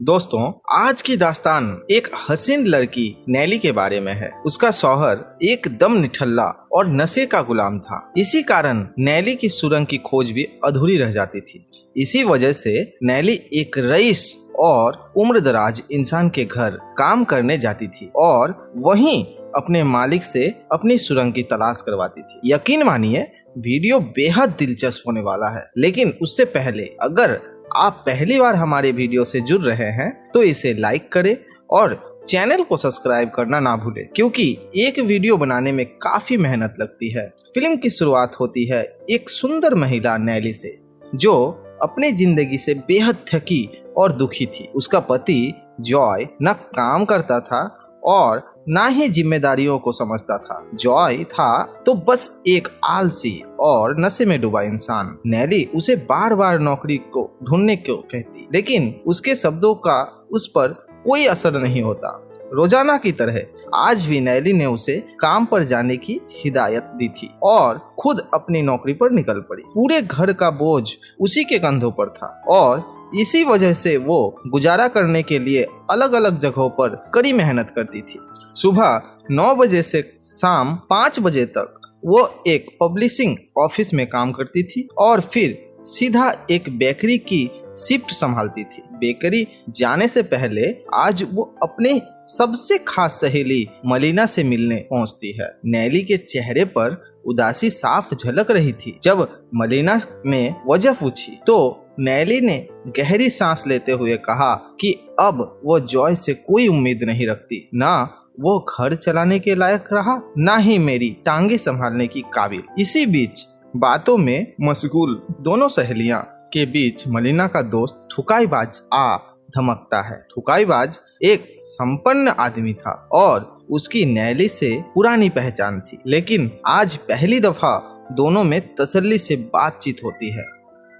दोस्तों, आज की दास्तान एक हसीन लड़की नैली के बारे में है। उसका शौहर एकदम निठल्ला और नशे का गुलाम था। इसी कारण नैली की सुरंग की खोज भी अधूरी रह जाती थी। इसी वजह से नैली एक रईस और उम्रदराज इंसान के घर काम करने जाती थी और वहीं अपने मालिक से अपनी सुरंग की तलाश करवाती थी। यकीन मानिए, वीडियो बेहद दिलचस्प होने वाला है। लेकिन उससे पहले अगर आप पहली बार हमारे वीडियो से जुड़ रहे हैं तो इसे लाइक करें और चैनल को सब्सक्राइब करना ना भूलें, क्योंकि एक वीडियो बनाने में काफी मेहनत लगती है। फिल्म की शुरुआत होती है एक सुंदर महिला नैली से, जो अपनी जिंदगी से बेहद थकी और दुखी थी। उसका पति जॉय न काम करता था और ना ही जिम्मेदारियों को समझता था। जॉय था तो बस एक आलसी और नशे में डूबा इंसान। नैली उसे बार बार नौकरी को ढूंढने को कहती, लेकिन उसके शब्दों का उस पर कोई असर नहीं होता। रोजाना की तरह आज भी नैली ने उसे काम पर जाने की हिदायत दी थी और खुद अपनी नौकरी पर निकल पड़ी। पूरे घर का बोझ उसी के कंधों पर था और इसी वजह से वो गुजारा करने के लिए अलग अलग जगहों पर कड़ी मेहनत करती थी। सुबह 9 बजे से शाम 5 बजे तक वो एक पब्लिशिंग ऑफिस में काम करती थी और फिर सीधा एक बेकरी की शिफ्ट संभालती थी। बेकरी जाने से पहले आज वो अपने सबसे खास सहेली मलिना से मिलने पहुंचती है। नैली के चेहरे पर उदासी साफ झलक रही थी। जब मलिना ने वजह पूछी तो नैली ने गहरी सांस लेते हुए कहा कि अब वो जॉय से कोई उम्मीद नहीं रखती। ना वो घर चलाने के लायक रहा, ना ही मेरी टांगे संभालने की काबिल। इसी बीच बातों में मशगूल दोनों सहेलियां के बीच मलिना का दोस्त ठुकाईबाज आ धमकता है। ठुकाईबाज एक संपन्न आदमी था और उसकी नैली से पुरानी पहचान थी, लेकिन आज पहली दफा दोनों में तसल्ली से बातचीत होती है।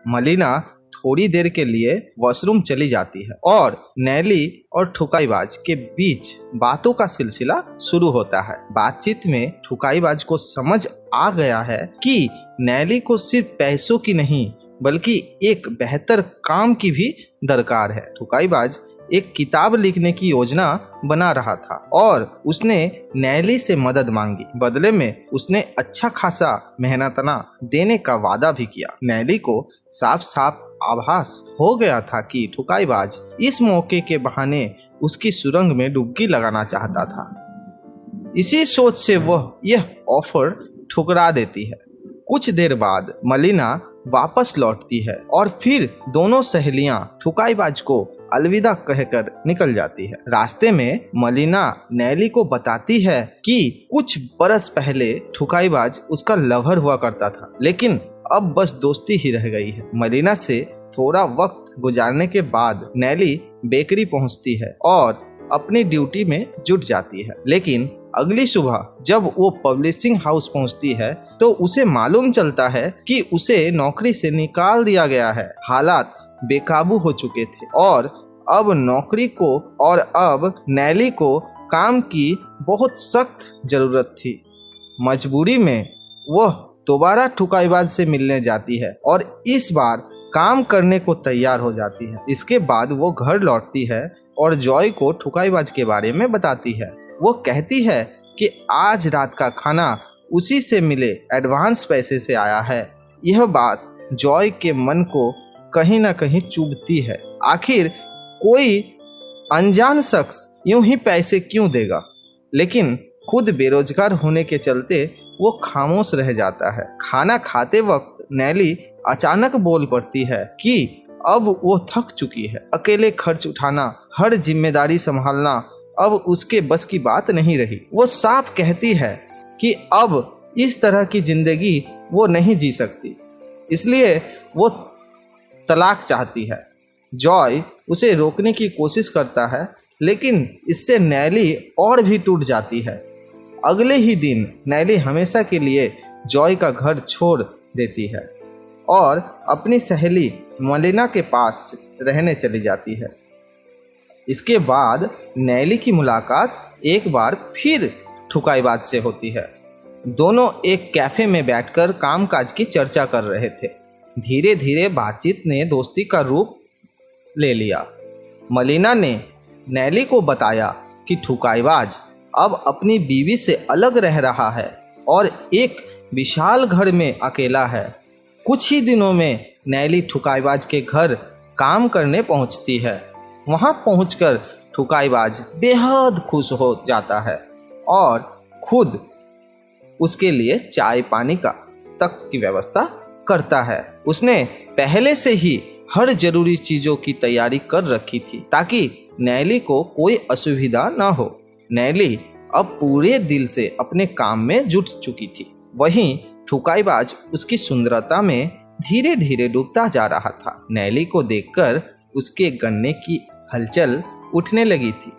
मलिना थोड़ी देर के लिए वॉशरूम चली जाती है और नैली और ठुकाईबाज के बीच बातों का सिलसिला शुरू होता है। बातचीत में ठुकाईबाज को समझ आ गया है कि नैली को सिर्फ पैसों की नहीं बल्कि एक बेहतर काम की भी दरकार है। ठुकाईबाज एक किताब लिखने की योजना बना रहा था और उसने नैली से मदद मांगी। बदले में उसने अच्छा खासा मेहनतना देने का वादा भी किया। नैली को साफ साफ आभास हो गया था कि ठुकाईबाज इस मौके के बहाने उसकी सुरंग में डुबकी लगाना चाहता था। इसी सोच से वह यह ऑफर ठुकरा देती है। कुछ देर बाद मलिना वापस लौटती है और फिर दोनों सहेलियां ठुकाईबाज को अलविदा कहकर निकल जाती है। रास्ते में मलिना नैली को बताती है कि कुछ बरस पहले ठुकाईबाज उसका लवर हुआ करता था, लेकिन अब बस दोस्ती ही रह गई है। मलिना से थोड़ा वक्त गुजारने के बाद नैली बेकरी पहुंचती है और अपनी ड्यूटी में जुट जाती है। लेकिन अगली सुबह जब वो पब्लिशिंग हाउस पहुंचती है तो उसे मालूम चलता है कि उसे नौकरी से निकाल दिया गया है। हालात बेकाबू हो चुके थे और अब नैली को काम की बहुत सख्त जरूरत थी। मजबूरी में वह दोबारा ठुकाईबाज से मिलने जाती है और इस बार काम करने को तैयार हो जाती है। इसके बाद वो घर लौटती है और जॉय को ठुकाईबाज के बारे में बताती है। वो कहती है कि आज रात का खाना उसी से मिले एडवांस पैसे से आया है। यह बात जॉय के मन को कहीं ना कहीं चुभती है। आखिर कोई अनजान शख्स यूं ही पैसे क्यों देगा? लेकिन खुद बेरोजगार होने के चलते वो खामोश रह जाता है। खाना खाते वक्त नैली अचानक बोल पड़ती है कि अब वो थक चुकी है। अकेले खर्च उठाना, हर जिम्मेदारी संभालना अब उसके बस की बात नहीं रही। वो साफ कहती है कि अब इस तरह की जिंदगी वो नहीं जी सकती, इसलिए वो तलाक चाहती है। जॉय उसे रोकने की कोशिश करता है, लेकिन इससे नैली और भी टूट जाती है। अगले ही दिन नैली हमेशा के लिए जॉय का घर छोड़ देती है और अपनी सहेली मलिना के पास रहने चली जाती है। इसके बाद नैली की मुलाकात एक बार फिर ठुकाईबाज से होती है। दोनों एक कैफे में बैठकर कामकाज की चर्चा कर रहे थे। धीरे धीरे बातचीत ने दोस्ती का रूप ले लिया मलिना ने नैली को बताया कि ठुकाईबाज अब अपनी बीवी से अलग रह रहा है और एक विशाल घर में अकेला है। कुछ ही दिनों में नैली ठुकाईबाज के घर काम करने पहुंचती है। वहां पहुंचकर ठुकाईबाज बेहद खुश हो जाता है और खुद उसके लिए चाय पानी का तक की व्यवस्था करता है। उसने पहले से ही हर जरूरी चीजों की तैयारी कर रखी थी ताकि नैली को कोई असुविधा ना हो। नैली अब पूरे दिल से अपने काम में जुट चुकी थी। वहीं ठुकाईबाज उसकी सुंदरता में धीरे धीरे डूबता जा रहा था। नैली को देखकर उसके गन्ने की हलचल उठने लगी थी।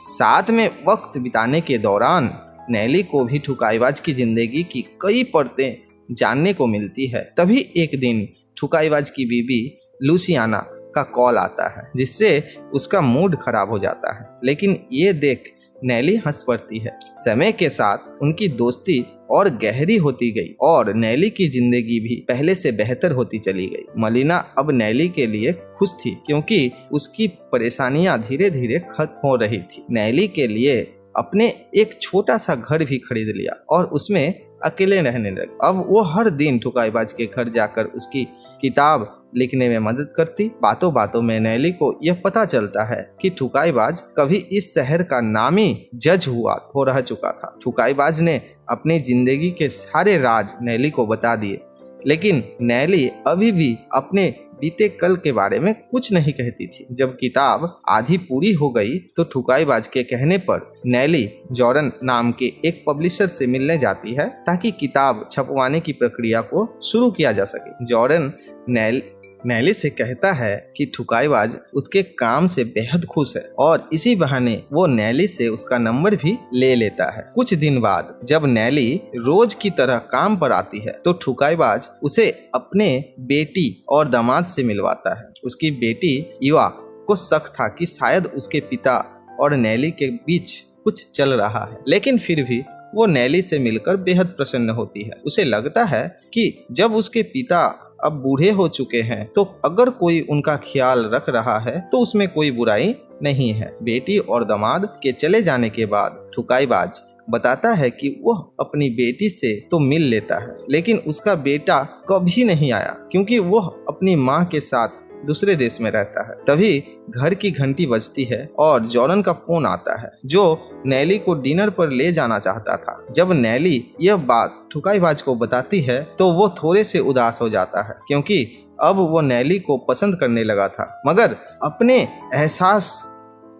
साथ में वक्त बिताने के दौरान नैली को भी ठुकाईबाज की जिंदगी की कई परतें जानने को मिलती है। तभी एक दिन ठुकाईबाज की बीबी लुसियाना का कॉल आता है जिससे उसका मूड खराब हो जाता है, लेकिन ये देख नैली हंस पड़ती है। समय के साथ उनकी दोस्ती और गहरी होती गई और नैली की जिंदगी भी पहले से बेहतर होती चली गई। मलिना अब नैली के लिए खुश थी क्योंकि उसकी परेशानियां धीरे धीरे खत्म हो रही थी। नैली के लिए अपने एक छोटा सा घर भी खरीद लिया और उसमें अकेले रहने लगे। अब वो हर दिन ठुकाईबाज के घर जाकर उसकी किताब लिखने में मदद करती। बातों बातों में नैली को यह पता चलता है कि ठुकाईबाज कभी इस शहर का नामी जज हो रह चुका था। ठुकाईबाज ने अपनी जिंदगी के सारे राज नैली को बता दिए, लेकिन नैली अभी भी अपने बीते कल के बारे में कुछ नहीं कहती थी। जब किताब आधी पूरी हो गई तो ठुकाईबाज के कहने पर नैली जॉर्डन नाम के एक पब्लिशर से मिलने जाती है ताकि किताब छपवाने की प्रक्रिया को शुरू किया जा सके। जॉर्डन नैली से कहता है कि ठुकाईबाज उसके काम से बेहद खुश है और इसी बहाने वो नैली से उसका नंबर भी ले लेता है। कुछ दिन बाद जब नैली रोज की तरह काम पर आती है तो ठुकाईबाज उसे अपने बेटी और दामाद से मिलवाता है। उसकी बेटी युवा को शक था कि शायद उसके पिता और नैली के बीच कुछ चल रहा है, लेकिन फिर भी वो नैली से मिलकर बेहद प्रसन्न होती है। उसे लगता है कि जब उसके पिता अब बूढ़े हो चुके हैं तो अगर कोई उनका ख्याल रख रहा है तो उसमें कोई बुराई नहीं है। बेटी और दामाद के चले जाने के बाद ठुकाईबाज बताता है कि वह अपनी बेटी से तो मिल लेता है, लेकिन उसका बेटा कभी नहीं आया क्योंकि वह अपनी माँ के साथ दूसरे देश में रहता है। तभी घर की घंटी बजती है और जॉर्डन का फोन आता है जो नैली को डिनर पर ले जाना चाहता था। जब नैली यह बात ठुकाईबाज को बताती है तो वो थोड़े से उदास हो जाता है क्योंकि अब वो नैली को पसंद करने लगा था, मगर अपने एहसास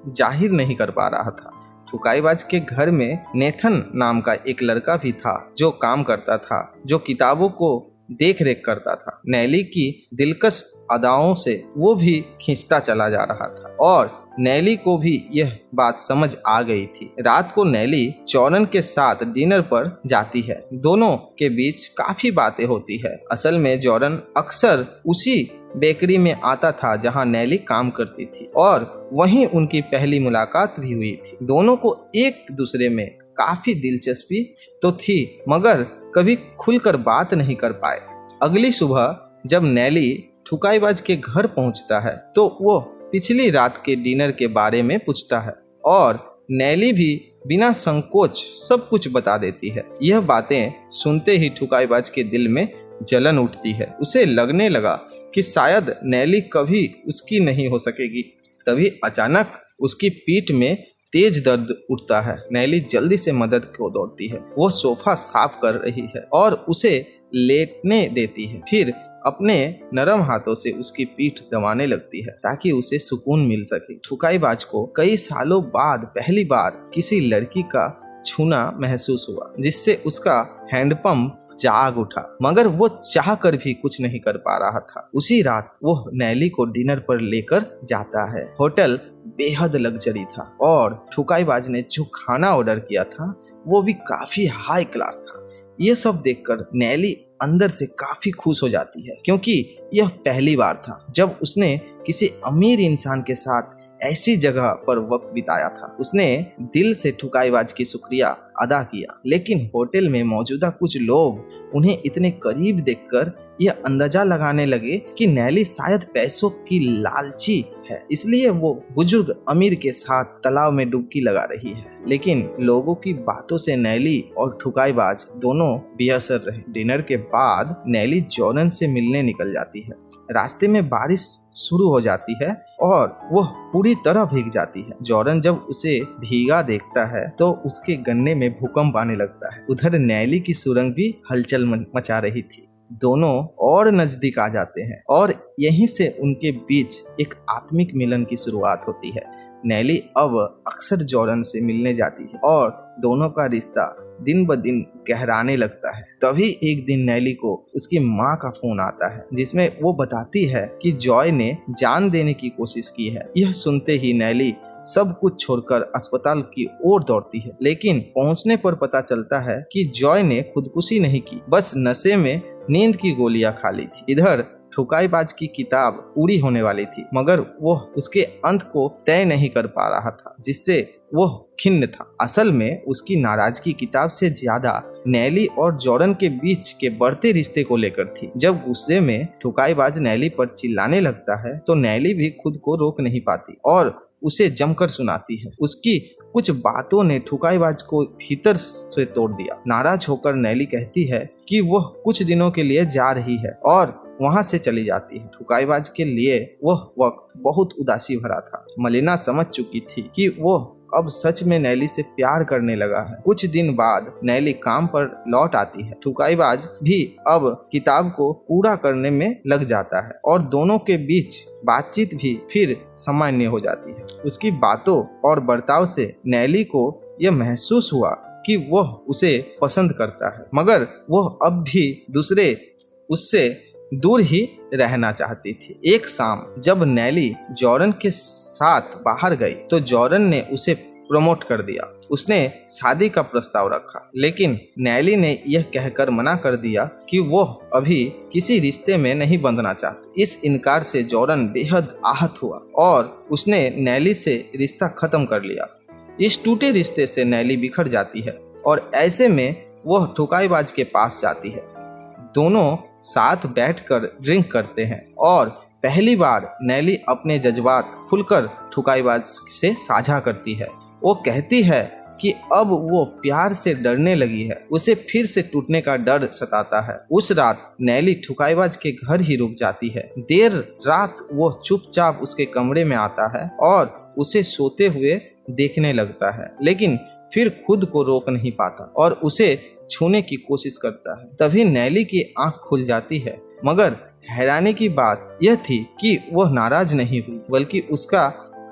जाहिर नहीं कर पा रहा था। ठुकाईबाज के घर में नेथन नाम का एक लड़का भी था जो काम करता था, जो किताबों को देख रेख करता था। नैली की दिलकश अदाओं से वो भी खींचता चला जा रहा था और नैली को भी यह बात समझ आ गई थी। रात को नैली जॉर्डन के साथ डिनर पर जाती है। दोनों के बीच काफी बातें होती है। असल में जॉर्डन अक्सर उसी बेकरी में आता था जहां नैली काम करती थी और वहीं उनकी पहली मुलाकात भी हुई थी। दोनों को एक दूसरे में काफी दिलचस्पी तो थी, मगर कभी खुलकर बात नहीं कर पाए। अगली सुबह जब नैली ठुकाईबाज के घर पहुंचता है तो वो पिछली रात के डिनर के बारे में पूछता है और नैली भी बिना संकोच सब कुछ बता देती है। यह बातें सुनते ही ठुकाईबाज के दिल में जलन उठती है। उसे लगने लगा कि शायद नैली कभी उसकी नहीं हो सकेगी। तभी अचानक उसकी पीठ में तेज दर्द उठता है। नैली जल्दी से मदद को दौड़ती है। वो सोफा साफ कर रही है और उसे लेटने देती है, फिर अपने नरम हाथों से उसकी पीठ दबाने लगती है ताकि उसे सुकून मिल सके। ठुकाईबाज को कई सालों बाद पहली बार किसी लड़की का छूना महसूस हुआ जिससे उसका हैंडपंप जाग उठा, मगर वो चाह कर भी कुछ नहीं कर पा रहा था। उसी रात वो नैली को डिनर पर लेकर जाता है। होटल बेहद लग्जरी था और ठुकाईबाज ने जो खाना ऑर्डर किया था वो भी काफी हाई क्लास था। ये सब देखकर नैली अंदर से काफी खुश हो जाती है क्योंकि यह पहली बार था जब उसने किसी अमीर इंसान के साथ ऐसी जगह पर वक्त बिताया था। उसने दिल से ठुकाईबाज की शुक्रिया अदा किया, लेकिन होटल में मौजूदा कुछ लोग उन्हें इतने करीब देखकर यह अंदाजा लगाने लगे कि नैली शायद पैसों की लालची है, इसलिए वो बुजुर्ग अमीर के साथ तालाब में डुबकी लगा रही है। लेकिन लोगों की बातों से नैली और ठुकाईबाज दोनों बेअसर रहे। डिनर के बाद नैली जॉर्डन से मिलने निकल जाती है। रास्ते में बारिश शुरू हो जाती है और वह पूरी तरह भीग जाती है। जॉर्डन जब उसे भीगा देखता है तो उसके गन्ने में भूकंप आने लगता है। उधर नैली की सुरंग भी हलचल मचा रही थी। दोनों और नजदीक आ जाते हैं और यहीं से उनके बीच एक आत्मिक मिलन की शुरुआत होती है। नैली अब अक्सर जॉर्डन से मिलने जाती है और दोनों का रिश्ता दिन ब दिन गहराने लगता है। तभी एक दिन नैली को उसकी माँ का फोन आता है, जिसमें वो बताती है कि जॉय ने जान देने की कोशिश की है। यह सुनते ही नैली सब कुछ छोड़कर अस्पताल की ओर दौड़ती है, लेकिन पहुंचने पर पता चलता है कि जॉय ने खुदकुशी नहीं की, बस नशे में नींद की गोलियां खा ली थी। इधर ठुकाईबाज की किताब पूरी होने वाली थी, मगर वो उसके अंत को तय नहीं कर पा रहा था, जिससे वो खिन्न था। असल में उसकी नाराजगी किताब से ज्यादा नैली और जॉर्डन के बीच के बढ़ते रिश्ते को लेकर थी। जब गुस्से में ठुकाईबाज नैली पर चिल्लाने लगता है तो नैली भी खुद को रोक नहीं पाती और उसे जमकर सुनाती है। उसकी कुछ बातों ने ठुकाईबाज को भीतर से तोड़ दिया। नाराज होकर नैली कहती है कि वह कुछ दिनों के लिए जा रही है और वहां से चली जाती है। ठुकाईबाज के लिए वह वक्त बहुत उदासी भरा था। मलिना समझ चुकी थी कि वह अब सच में नैली से प्यार करने लगा है। कुछ दिन बाद नैली काम पर लौट आती है। ठुकाईबाज भी अब किताब को पूरा करने में लग जाता है और दोनों के बीच बातचीत भी फिर सामान्य हो जाती है। उसकी बातों और बर्ताव से नैली को यह महसूस हुआ कि वह उसे पसंद करता है, मगर वह अब भी उससे दूर ही रहना चाहती थी। एक शाम जब नैली जॉर्डन के साथ बाहर गई तो जॉर्डन ने उसे प्रमोट कर दिया। उसने शादी का प्रस्ताव रखा, लेकिन नैली ने यह कहकर मना कर दिया कि वह अभी किसी रिश्ते में नहीं बंधना चाहती। इस इनकार से जॉर्डन बेहद आहत हुआ और उसने नैली से रिश्ता खत्म कर लिया। इस टूटे रिश्ते से नैली बिखर जाती है और ऐसे में वह ठुकाईबाज के पास जाती है। दोनों साथ बैठकर ड्रिंक करते हैं और पहली बार नैली अपने जज्बात खुलकर ठुकाईबाज से साझा करती है। वो कहती है कि अब वो प्यार से डरने लगी है, उसे फिर से टूटने का डर सताता है। उस रात नैली ठुकाईबाज के घर ही रुक जाती है। देर रात वो चुपचाप उसके कमरे में आता है और उसे सोते हुए देखने लगता है, लेकिन फिर खुद को रोक नहीं पाता और उसे छूने की कोशिश करता है। तभी नैली की आंख खुल जाती है, मगर हैरानी की बात यह थी कि वह नाराज नहीं हुई, बल्कि उसका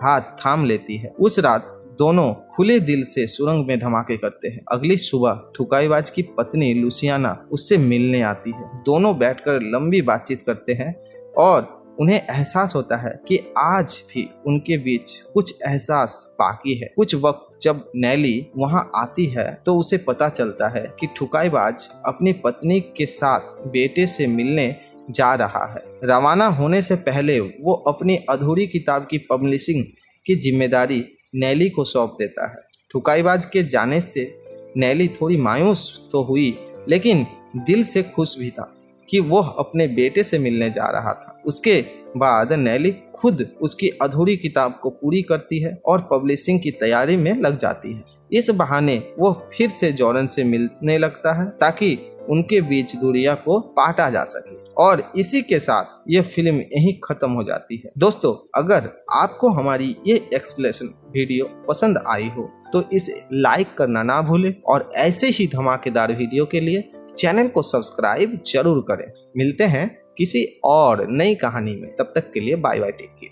हाथ थाम लेती है। उस रात दोनों खुले दिल से सुरंग में धमाके करते हैं। अगली सुबह ठुकाईबाज की पत्नी लुसियाना उससे मिलने आती है। दोनों बैठकर लंबी बातचीत करते हैं और उन्हें एहसास होता है कि आज भी उनके बीच कुछ एहसास बाकी है। कुछ वक्त जब नैली वहां आती है तो उसे पता चलता है कि ठुकाईबाज अपनी पत्नी के साथ बेटे से मिलने जा रहा है। रवाना होने से पहले वो अपनी अधूरी किताब की पब्लिशिंग की जिम्मेदारी नैली को सौंप देता है। ठुकाईबाज के जाने से नैली थोड़ी मायूस तो हुई, लेकिन दिल से खुश भी था कि वह अपने बेटे से मिलने जा रहा था। उसके बाद नैली खुद उसकी अधूरी किताब को पूरी करती है और पब्लिशिंग की तैयारी में लग जाती है। इस बहाने वह फिर से जॉर्डन से मिलने लगता है ताकि उनके बीच दूरियां को पाटा जा सके। और इसी के साथ ये फिल्म यहीं खत्म हो जाती है। दोस्तों, अगर आपको हमारी ये एक्सप्लेनेशन वीडियो पसंद आई हो तो इसे लाइक करना ना भूलें और ऐसे ही धमाकेदार वीडियो के लिए चैनल को सब्सक्राइब जरूर करें। मिलते हैं किसी और नई कहानी में, तब तक के लिए बाय बाय, टेक केयर।